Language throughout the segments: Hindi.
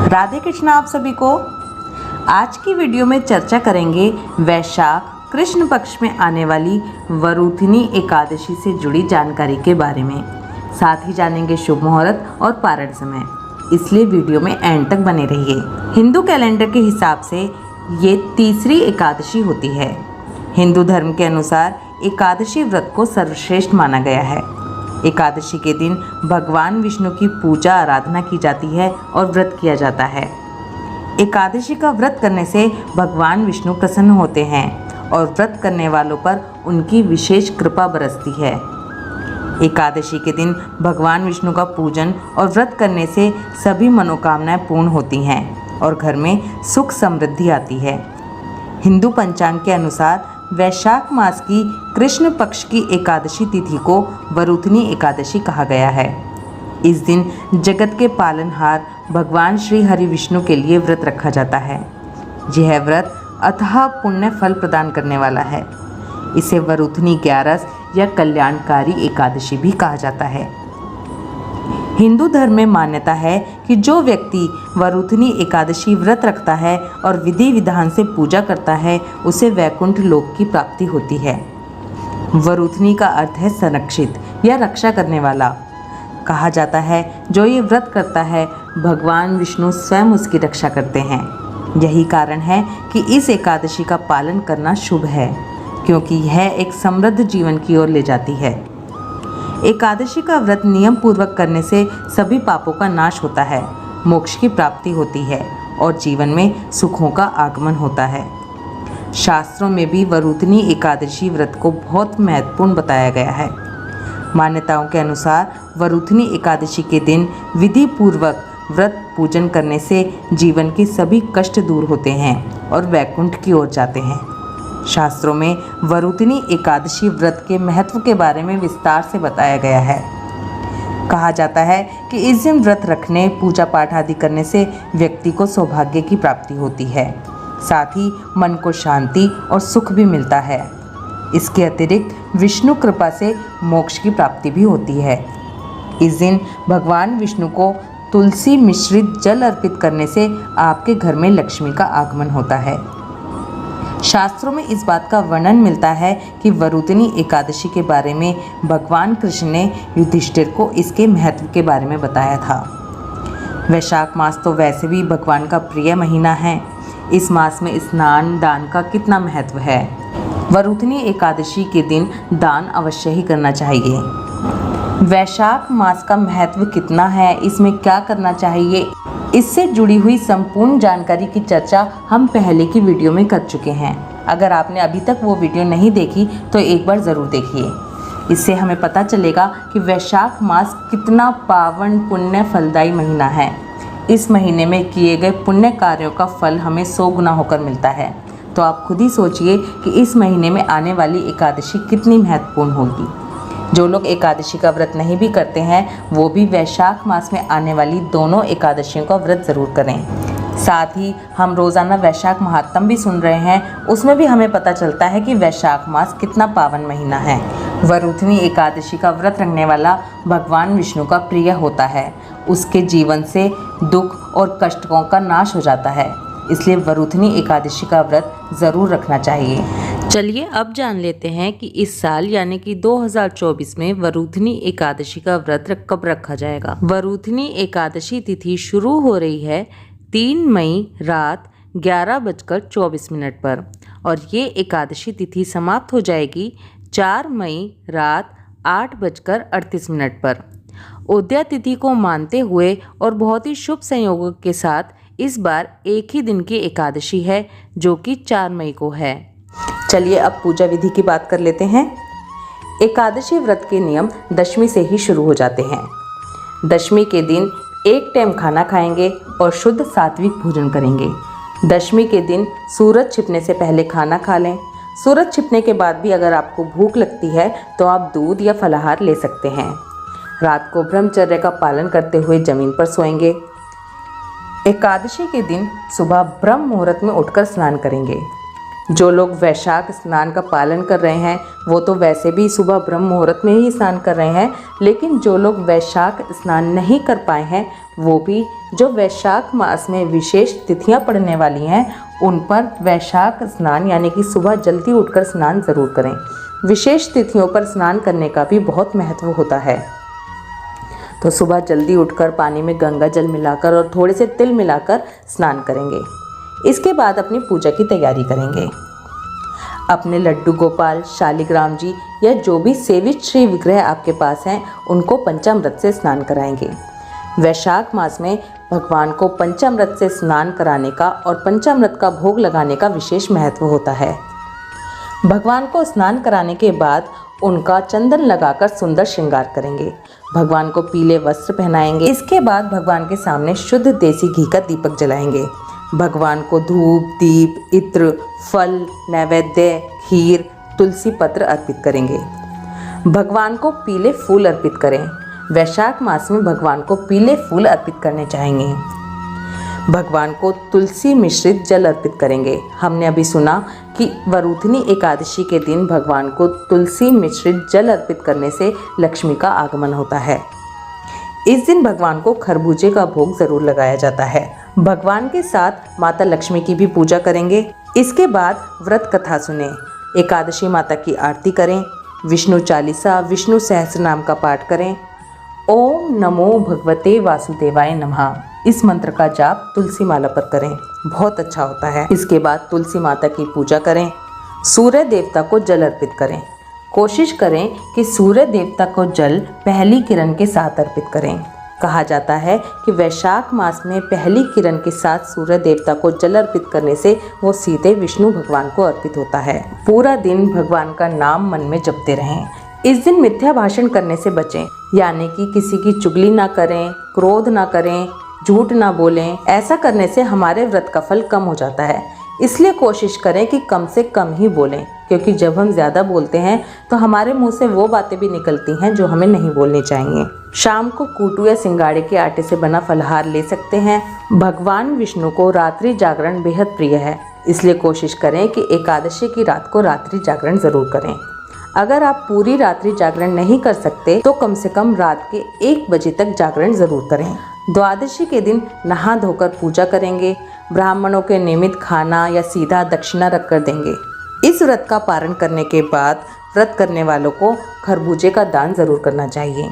राधे कृष्ण आप सभी को। आज की वीडियो में चर्चा करेंगे वैशाख कृष्ण पक्ष में आने वाली वरूथिनी एकादशी से जुड़ी जानकारी के बारे में। साथ ही जानेंगे शुभ मुहूर्त और पारण समय, इसलिए वीडियो में एंड तक बने रहिए। हिंदू कैलेंडर के हिसाब से ये तीसरी एकादशी होती है। हिंदू धर्म के अनुसार एकादशी व्रत को सर्वश्रेष्ठ माना गया है। एकादशी के दिन भगवान विष्णु की पूजा आराधना की जाती है और व्रत किया जाता है। एकादशी का व्रत करने से भगवान विष्णु प्रसन्न होते हैं और व्रत करने वालों पर उनकी विशेष कृपा बरसती है। एकादशी के दिन भगवान विष्णु का पूजन और व्रत करने से सभी मनोकामनाएं पूर्ण होती हैं और घर में सुख समृद्धि आती है। हिंदू पंचांग के अनुसार वैशाख मास की कृष्ण पक्ष की एकादशी तिथि को वरूथिनी एकादशी कहा गया है। इस दिन जगत के पालनहार भगवान श्री हरि विष्णु के लिए व्रत रखा जाता है। यह व्रत अथाह पुण्य फल प्रदान करने वाला है। इसे वरूथिनी ग्यारस या कल्याणकारी एकादशी भी कहा जाता है। हिंदू धर्म में मान्यता है कि जो व्यक्ति वरूथिनी एकादशी व्रत रखता है और विधि विधान से पूजा करता है उसे वैकुंठ लोक की प्राप्ति होती है। वरूथिनी का अर्थ है संरक्षित या रक्षा करने वाला। कहा जाता है जो ये व्रत करता है भगवान विष्णु स्वयं उसकी रक्षा करते हैं। यही कारण है कि इस एकादशी का पालन करना शुभ है, क्योंकि यह एक समृद्ध जीवन की ओर ले जाती है। एकादशी का व्रत नियम पूर्वक करने से सभी पापों का नाश होता है, मोक्ष की प्राप्ति होती है और जीवन में सुखों का आगमन होता है। शास्त्रों में भी वरूथिनी एकादशी व्रत को बहुत महत्वपूर्ण बताया गया है। मान्यताओं के अनुसार वरूथिनी एकादशी के दिन विधि पूर्वक व्रत पूजन करने से जीवन के सभी कष्ट दूर होते हैं और वैकुंठ की ओर जाते हैं। शास्त्रों में वरूथिनी एकादशी व्रत के महत्व के बारे में विस्तार से बताया गया है। कहा जाता है कि इस दिन व्रत रखने, पूजा पाठ आदि करने से व्यक्ति को सौभाग्य की प्राप्ति होती है, साथ ही मन को शांति और सुख भी मिलता है। इसके अतिरिक्त विष्णु कृपा से मोक्ष की प्राप्ति भी होती है। इस दिन भगवान विष्णु को तुलसी मिश्रित जल अर्पित करने से आपके घर में लक्ष्मी का आगमन होता है। शास्त्रों में इस बात का वर्णन मिलता है कि वरूथिनी एकादशी के बारे में भगवान कृष्ण ने युधिष्ठिर को इसके महत्व के बारे में बताया था। वैशाख मास तो वैसे भी भगवान का प्रिय महीना है। इस मास में स्नान दान का कितना महत्व है। वरूथिनी एकादशी के दिन दान अवश्य ही करना चाहिए। वैशाख मास का महत्व कितना है, इसमें क्या करना चाहिए, इससे जुड़ी हुई संपूर्ण जानकारी की चर्चा हम पहले की वीडियो में कर चुके हैं। अगर आपने अभी तक वो वीडियो नहीं देखी तो एक बार ज़रूर देखिए। इससे हमें पता चलेगा कि वैशाख मास कितना पावन पुण्य फलदायी महीना है। इस महीने में किए गए पुण्य कार्यों का फल हमें 100 गुना होकर मिलता है। तो आप खुद ही सोचिए कि इस महीने में आने वाली एकादशी कितनी महत्वपूर्ण होगी। जो लोग एकादशी का व्रत नहीं भी करते हैं वो भी वैशाख मास में आने वाली दोनों एकादशियों का व्रत ज़रूर करें। साथ ही हम रोज़ाना वैशाख महात्म भी सुन रहे हैं, उसमें भी हमें पता चलता है कि वैशाख मास कितना पावन महीना है। वरूथिनी एकादशी का व्रत रखने वाला भगवान विष्णु का प्रिय होता है। उसके जीवन से दुख और कष्टों का नाश हो जाता है, इसलिए वरूथिनी एकादशी का व्रत ज़रूर रखना चाहिए। चलिए अब जान लेते हैं कि इस साल यानी कि 2024 में वरूथिनी एकादशी का व्रत कब रखा जाएगा। वरूथिनी एकादशी तिथि शुरू हो रही है 3 मई रात 11:24 पर और ये एकादशी तिथि समाप्त हो जाएगी 4 मई रात 8:38 पर। उदया तिथि को मानते हुए और बहुत ही शुभ संयोगों के साथ इस बार एक ही दिन की एकादशी है, जो कि 4 मई को है। चलिए अब पूजा विधि की बात कर लेते हैं। एकादशी व्रत के नियम दशमी से ही शुरू हो जाते हैं। दशमी के दिन एक टाइम खाना खाएंगे और शुद्ध सात्विक भोजन करेंगे। दशमी के दिन सूरज छिपने से पहले खाना खा लें। सूरज छिपने के बाद भी अगर आपको भूख लगती है तो आप दूध या फलाहार ले सकते हैं। रात को ब्रह्मचर्य का पालन करते हुए जमीन पर सोएंगे। एकादशी के दिन सुबह ब्रह्म मुहूर्त में उठकर स्नान करेंगे। जो लोग वैशाख स्नान का पालन कर रहे हैं वो तो वैसे भी सुबह ब्रह्म मुहूर्त में ही स्नान कर रहे हैं, लेकिन जो लोग वैशाख स्नान नहीं कर पाए हैं वो भी जो वैशाख मास में विशेष तिथियां पड़ने वाली हैं उन पर वैशाख स्नान यानी कि सुबह जल्दी उठकर स्नान ज़रूर करें। विशेष तिथियों पर स्नान करने का भी बहुत महत्व होता है। तो सुबह जल्दी उठकर पानी में गंगा जल मिलाकर और थोड़े से तिल मिलाकर स्नान करेंगे। इसके बाद अपनी पूजा की तैयारी करेंगे। अपने लड्डू गोपाल, शालिग्राम जी या जो भी सेवित श्री विग्रह आपके पास हैं उनको पंचामृत से स्नान कराएंगे। वैशाख मास में भगवान को पंचामृत से स्नान कराने का और पंचामृत का भोग लगाने का विशेष महत्व होता है। भगवान को स्नान कराने के बाद उनका चंदन लगाकर सुंदर श्रृंगार करेंगे। भगवान को पीले वस्त्र पहनाएंगे। इसके बाद भगवान के सामने शुद्ध देसी घी का दीपक जलाएंगे। भगवान को धूप, दीप, इत्र, फल, नैवेद्य, खीर, तुलसी पत्र अर्पित करेंगे। भगवान को पीले फूल अर्पित करें। वैशाख मास में भगवान को पीले फूल अर्पित करने चाहेंगे। भगवान को तुलसी मिश्रित जल अर्पित करेंगे। हमने अभी सुना कि वरूथिनी एकादशी के दिन भगवान को तुलसी मिश्रित जल अर्पित करने से लक्ष्मी का आगमन होता है। इस दिन भगवान को खरबूजे का भोग जरूर लगाया जाता है। भगवान के साथ माता लक्ष्मी की भी पूजा करेंगे। इसके बाद व्रत कथा सुने, एकादशी माता की आरती करें, विष्णु चालीसा, विष्णु सहस्त्र नाम का पाठ करें। ओम नमो भगवते वासुदेवाय नमः इस मंत्र का जाप तुलसी माला पर करें, बहुत अच्छा होता है। इसके बाद तुलसी माता की पूजा करें। सूर्य देवता को जल अर्पित करें। कोशिश करें कि सूर्य देवता को जल पहली किरण के साथ अर्पित करें। कहा जाता है कि वैशाख मास में पहली किरण के साथ सूर्य देवता को जल अर्पित करने से वो सीधे विष्णु भगवान को अर्पित होता है। पूरा दिन भगवान का नाम मन में जपते रहें। इस दिन मिथ्या भाषण करने से बचें, यानी कि किसी की चुगली ना करें, क्रोध ना करें, झूठ ना बोलें। ऐसा करने से हमारे व्रत का फल कम हो जाता है। इसलिए कोशिश करें कि कम से कम ही बोलें, क्योंकि जब हम ज़्यादा बोलते हैं तो हमारे मुंह से वो बातें भी निकलती हैं जो हमें नहीं बोलनी चाहिए। शाम को कूटू या सिंगाड़े के आटे से बना फलहार ले सकते हैं। भगवान विष्णु को रात्रि जागरण बेहद प्रिय है, इसलिए कोशिश करें कि एकादशी की रात को रात्रि जागरण ज़रूर करें। अगर आप पूरी रात्रि जागरण नहीं कर सकते तो कम से कम रात के 1 बजे तक जागरण ज़रूर करें। द्वादशी के दिन नहा धोकर पूजा करेंगे। ब्राह्मणों के नियमित खाना या सीधा दक्षिणा रखकर देंगे। इस व्रत का पारण करने के बाद व्रत करने वालों को खरबूजे का दान जरूर करना चाहिए।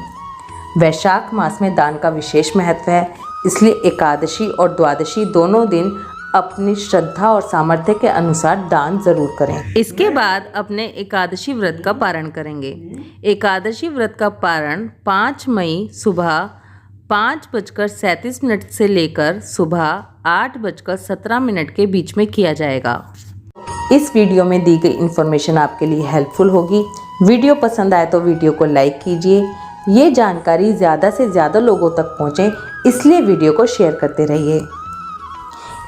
वैशाख मास में दान का विशेष महत्व है, इसलिए एकादशी और द्वादशी दोनों दिन अपनी श्रद्धा और सामर्थ्य के अनुसार दान जरूर करें। इसके बाद अपने एकादशी व्रत का पारण करेंगे। एकादशी व्रत का पारण 5 मई सुबह 5:37 से लेकर सुबह 8:17 के बीच में किया जाएगा। इस वीडियो में दी गई इन्फॉर्मेशन आपके लिए हेल्पफुल होगी। वीडियो पसंद आए तो वीडियो को लाइक कीजिए। ये जानकारी ज़्यादा से ज़्यादा लोगों तक पहुँचे, इसलिए वीडियो को शेयर करते रहिए।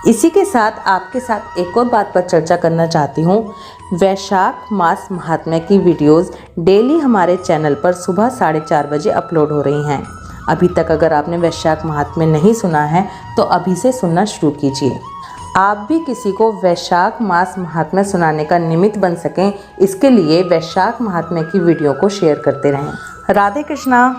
इसी के साथ आपके साथ एक और बात पर चर्चा करना चाहती हूँ। वैशाख मास महात्म्य की वीडियोस डेली हमारे चैनल पर सुबह 4:30 बजे अपलोड हो रही हैं। अभी तक अगर आपने वैशाख महात्म्य नहीं सुना है तो अभी से सुनना शुरू कीजिए। आप भी किसी को वैशाख मास महात्म्य सुनाने का निमित्त बन सकें, इसके लिए वैशाख महात्म्य की वीडियो को शेयर करते रहें। राधे कृष्णा।